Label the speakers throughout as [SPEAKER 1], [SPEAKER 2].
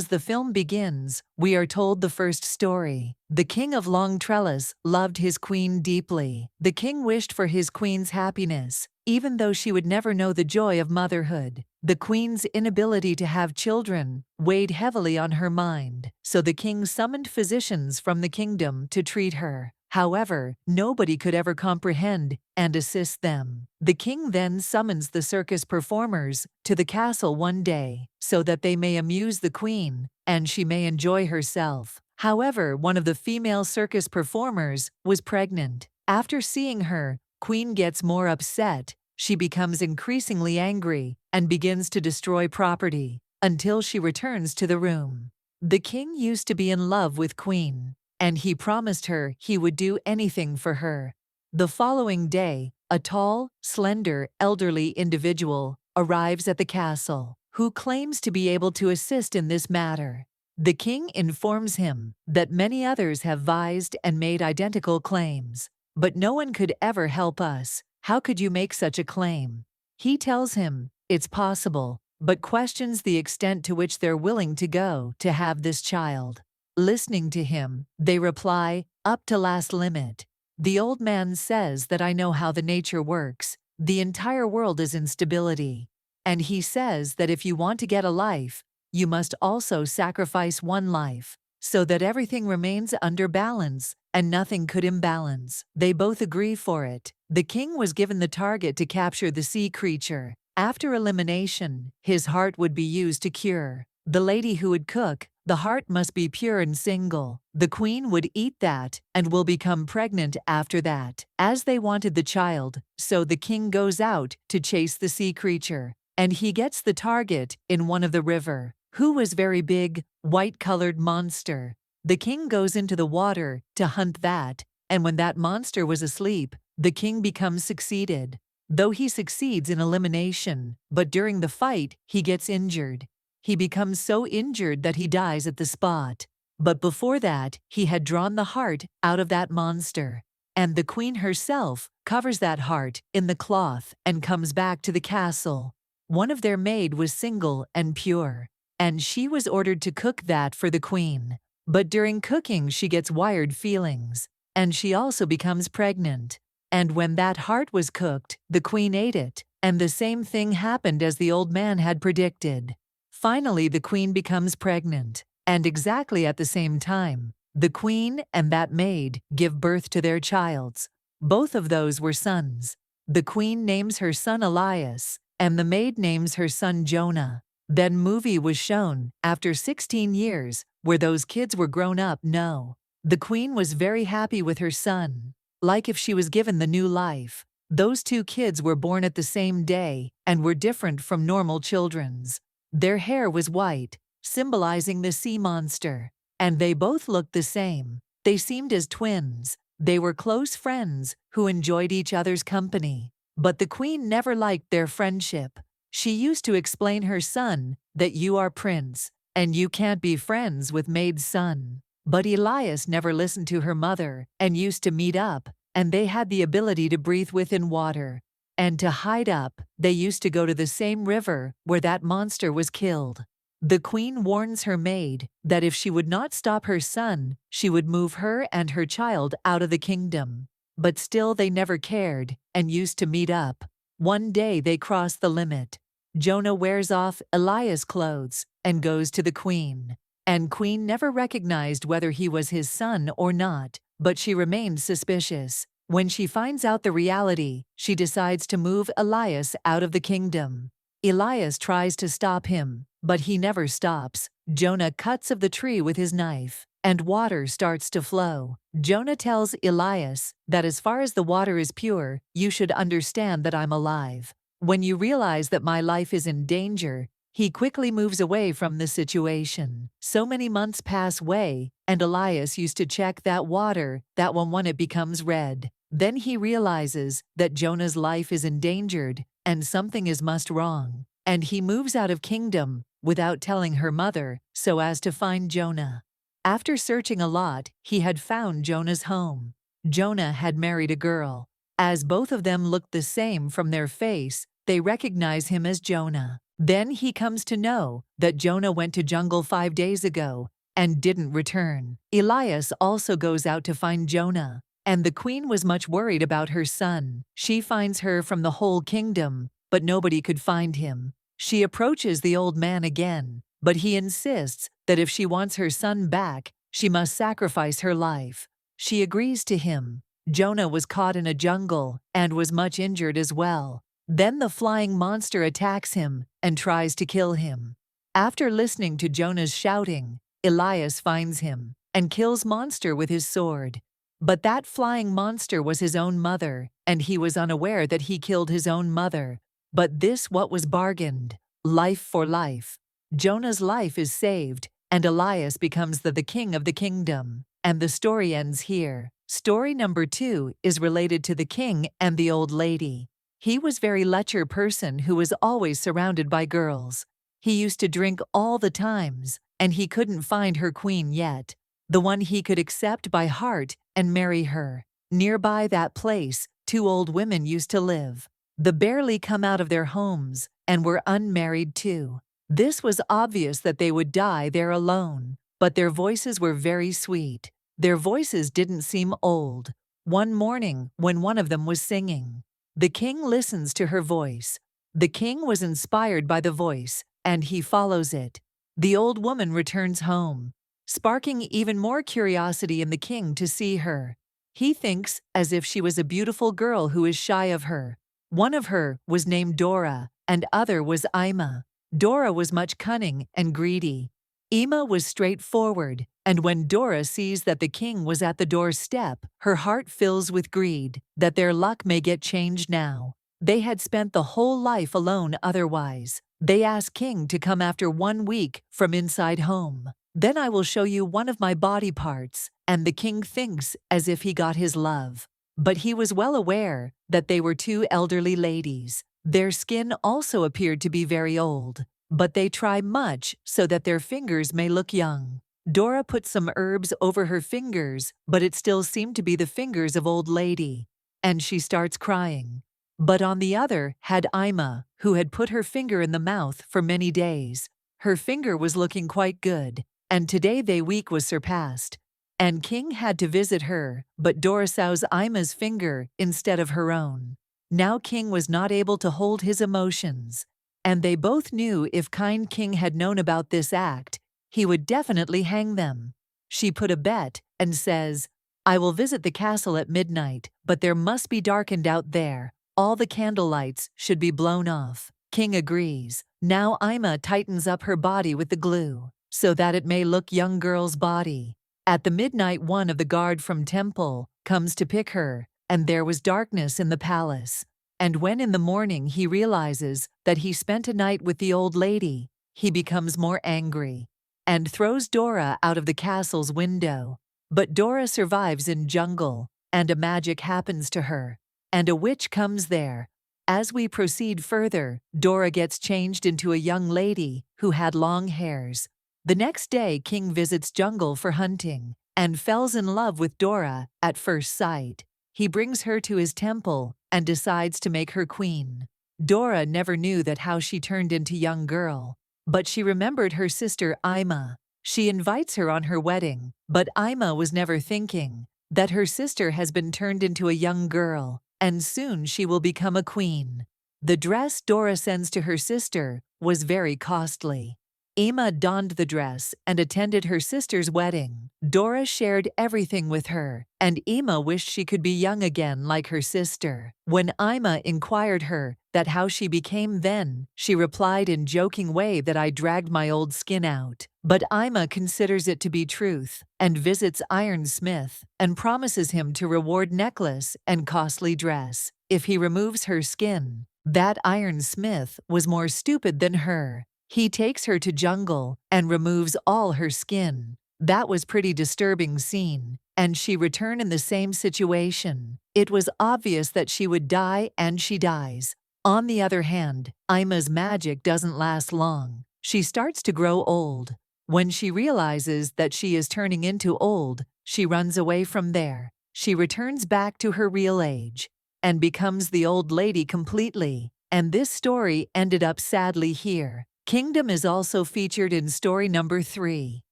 [SPEAKER 1] As the film begins, we are told the first story. The king of Long Trellis loved his queen deeply. The king wished for his queen's happiness, even though she would never know the joy of motherhood. The queen's inability to have children weighed heavily on her mind, so the king summoned physicians from the kingdom to treat her. However, nobody could ever comprehend and assist them. The king then summons the circus performers to the castle one day, so that they may amuse the queen, and she may enjoy herself. However, one of the female circus performers was pregnant. After seeing her, Queen gets more upset. She becomes increasingly angry and begins to destroy property until she returns to the room. The king used to be in love with Queen, and he promised her he would do anything for her. The following day, a tall, slender, elderly individual arrives at the castle, who claims to be able to assist in this matter. The king informs him that many others have vised and made identical claims, but no one could ever help us. How could you make such a claim? He tells him it's possible, but questions the extent to which they're willing to go to have this child. Listening to him, they reply, up to last limit. The old man says that I know how the nature works. The entire world is instability. And he says that if you want to get a life, you must also sacrifice one life, so that everything remains under balance and nothing could imbalance. They both agree for it. The king was given the target to capture the sea creature. After elimination, his heart would be used to cure. The lady who would cook, the heart must be pure and single. The queen would eat that and will become pregnant after that. As they wanted the child, so the king goes out to chase the sea creature, and he gets the target in one of the river, who was very big, white-colored monster. The king goes into the water to hunt that, and when that monster was asleep, the king becomes succeeded. Though he succeeds in elimination, but during the fight, he gets injured. He becomes so injured that he dies at the spot. But before that, he had drawn the heart out of that monster, and the queen herself covers that heart in the cloth and comes back to the castle. One of their maid was single and pure, and she was ordered to cook that for the queen. But during cooking she gets wired feelings, and she also becomes pregnant. And when that heart was cooked, the queen ate it, and the same thing happened as the old man had predicted. Finally, the queen becomes pregnant, and exactly at the same time, the queen and that maid give birth to their childs. Both of those were sons. The queen names her son Elias, and the maid names her son Jonah. Then movie was shown, after 16 years, where those kids were grown up. No. The queen was very happy with her son, like if she was given the new life. Those two kids were born at the same day and were different from normal children's. Their hair was white, symbolizing the sea monster, and they both looked the same. They seemed as twins. They were close friends who enjoyed each other's company. But the queen never liked their friendship. She used to explain her son that you are prince, and you can't be friends with maid's son. But Elias never listened to her mother and used to meet up, and they had the ability to breathe within water. And to hide up, they used to go to the same river where that monster was killed. The queen warns her maid that if she would not stop her son, she would move her and her child out of the kingdom. But still they never cared and used to meet up. One day they cross the limit. Jonah wears off Elias' clothes and goes to the queen. And Queen never recognized whether he was his son or not, but she remained suspicious. When she finds out the reality, she decides to move Elias out of the kingdom. Elias tries to stop him, but he never stops. Jonah cuts of the tree with his knife, and water starts to flow. Jonah tells Elias that as far as the water is pure, you should understand that I'm alive. When you realize that my life is in danger, he quickly moves away from the situation. So many months pass away, and Elias used to check that water, that when it becomes red. Then he realizes that Jonah's life is endangered, and something is must wrong. And he moves out of kingdom, without telling her mother, so as to find Jonah. After searching a lot, he had found Jonah's home. Jonah had married a girl. As both of them looked the same from their face, they recognize him as Jonah. Then he comes to know that Jonah went to jungle 5 days ago and didn't return. Elias also goes out to find Jonah, and the queen was much worried about her son. She finds her from the whole kingdom, but nobody could find him. She approaches the old man again, but he insists that if she wants her son back, she must sacrifice her life. She agrees to him. Jonah was caught in a jungle and was much injured as well. Then the flying monster attacks him and tries to kill him. After listening to Jonah's shouting, Elias finds him and kills monster with his sword. But that flying monster was his own mother, and he was unaware that he killed his own mother. But this what was bargained, life for life. Jonah's life is saved, and Elias becomes the king of the kingdom. And the story ends here. Story number 2 is related to the king and the old lady. He was very lecher person who was always surrounded by girls. He used to drink all the times, and he couldn't find her queen yet, the one he could accept by heart and marry her. Nearby that place, 2 old women used to live. They barely come out of their homes and were unmarried too. This was obvious that they would die there alone, but their voices were very sweet. Their voices didn't seem old. One morning, when one of them was singing, the king listens to her voice. The king was inspired by the voice, and he follows it. The old woman returns home, sparking even more curiosity in the king to see her. He thinks as if she was a beautiful girl who is shy of her. One of her was named Dora, and other was Ima. Dora was much cunning and greedy. Ima was straightforward, and when Dora sees that the king was at the doorstep, her heart fills with greed, that their luck may get changed now. They had spent the whole life alone otherwise. They ask king to come after 1 week from inside home. Then I will show you one of my body parts, and the king thinks as if he got his love. But he was well aware that they were 2 elderly ladies. Their skin also appeared to be very old, but they try much so that their fingers may look young. Dora put some herbs over her fingers, but it still seemed to be the fingers of old lady, and she starts crying. But on the other had Ima, who had put her finger in the mouth for many days. Her finger was looking quite good, and today the week was surpassed. And king had to visit her, but Dora saws Ima's finger instead of her own. Now king was not able to hold his emotions, and they both knew if kind king had known about this act, he would definitely hang them. She put a bet and says, I will visit the castle at midnight, but there must be darkened out there. All the candlelights should be blown off. King agrees. Now Ima tightens up her body with the glue, so that it may look young girl's body. At the midnight one of the guard from temple comes to pick her, and there was darkness in the palace. And when in the morning he realizes that he spent a night with the old lady, he becomes more angry and throws Dora out of the castle's window. But Dora survives in jungle, and a magic happens to her, and a witch comes there. As we proceed further, Dora gets changed into a young lady who had long hairs. The next day, King visits jungle for hunting and falls in love with Dora at first sight. He brings her to his temple and decides to make her queen. Dora never knew that how she turned into young girl, but she remembered her sister Ima. She invites her on her wedding, but Ima was never thinking that her sister has been turned into a young girl, and soon she will become a queen. The dress Dora sends to her sister was very costly. Ima donned the dress and attended her sister's wedding. Dora shared everything with her, and Ima wished she could be young again like her sister. When Ima inquired her that how she became then, she replied in joking way that I dragged my old skin out. But Ima considers it to be truth, and visits Ironsmith, and promises him to reward necklace and costly dress if he removes her skin. That Ironsmith was more stupid than her. He takes her to jungle and removes all her skin. That was pretty disturbing scene, and she returned in the same situation. It was obvious that she would die, and she dies. On the other hand, Ima's magic doesn't last long. She starts to grow old. When she realizes that she is turning into old, she runs away from there. She returns back to her real age and becomes the old lady completely. and this story ended up sadly here. Kingdom is also featured in story number 3.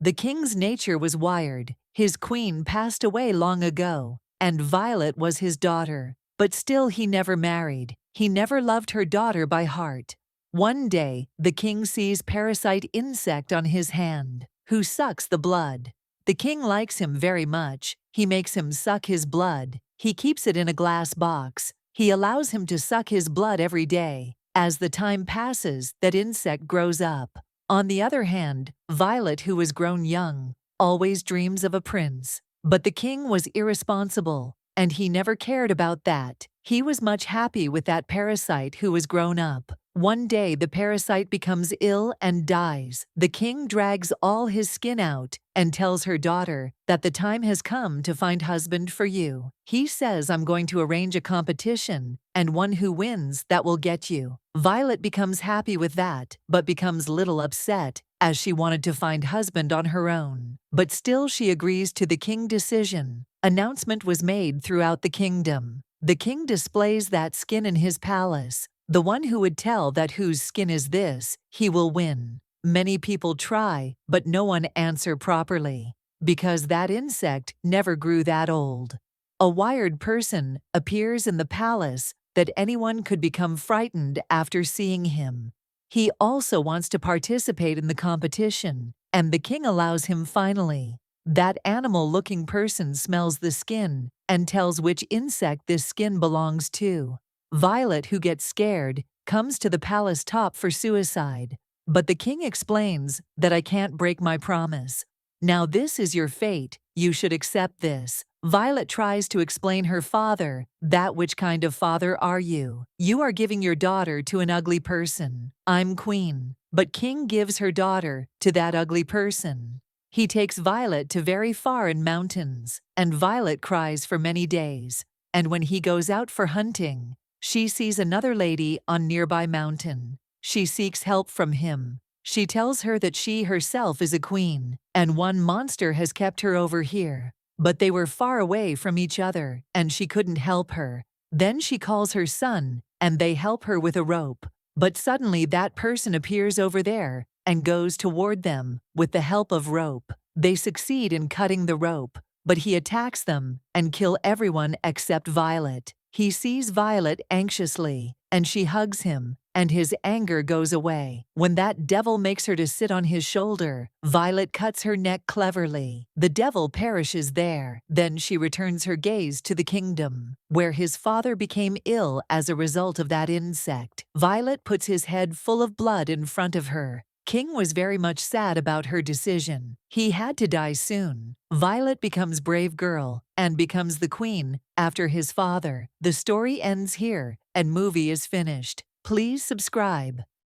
[SPEAKER 1] The king's nature was wired. His queen passed away long ago, and Violet was his daughter. But still he never married. He never loved her daughter by heart. One day, the king sees parasite insect on his hand, who sucks the blood. The king likes him very much. He makes him suck his blood. He keeps it in a glass box. He allows him to suck his blood every day. As the time passes, that insect grows up. On the other hand, Violet, who was grown young, always dreams of a prince. But the king was irresponsible, and he never cared about that. He was much happy with that parasite who was grown up. One day the parasite becomes ill and dies. The king drags all his skin out and tells her daughter that the time has come to find husband for you. He says, I'm going to arrange a competition, and one who wins, that will get you. Violet becomes happy with that, but becomes little upset, as she wanted to find husband on her own. But still she agrees to the king's decision. Announcement was made throughout the kingdom. The king displays that skin in his palace. The one who would tell that whose skin is this, he will win. Many people try, but no one answer properly, because that insect never grew that old. A wired person appears in the palace that anyone could become frightened after seeing him. He also wants to participate in the competition, and the king allows him finally. That animal-looking person smells the skin and tells which insect this skin belongs to. Violet, who gets scared, comes to the palace top for suicide. But the king explains that I can't break my promise. Now this is your fate, you should accept this. Violet tries to explain her father. That which kind of father are you? You are giving your daughter to an ugly person. I'm queen. But king gives her daughter to that ugly person. He takes Violet to very far in mountains, and Violet cries for many days. And when he goes out for hunting, she sees another lady on nearby mountain. She seeks help from him. She tells her that she herself is a queen, and one monster has kept her over here. But they were far away from each other, and she couldn't help her. Then she calls her son, and they help her with a rope. But suddenly that person appears over there and goes toward them with the help of rope. They succeed in cutting the rope, but he attacks them and kills everyone except Violet. He sees Violet anxiously, and she hugs him, and his anger goes away. When that devil makes her to sit on his shoulder, Violet cuts her neck cleverly. The devil perishes there. Then she returns her gaze to the kingdom, where his father became ill as a result of that insect. Violet puts his head full of blood in front of her. King was very much sad about her decision. He had to die soon. Violet becomes brave girl and becomes the queen after his father. The story ends here and movie is finished. Please subscribe.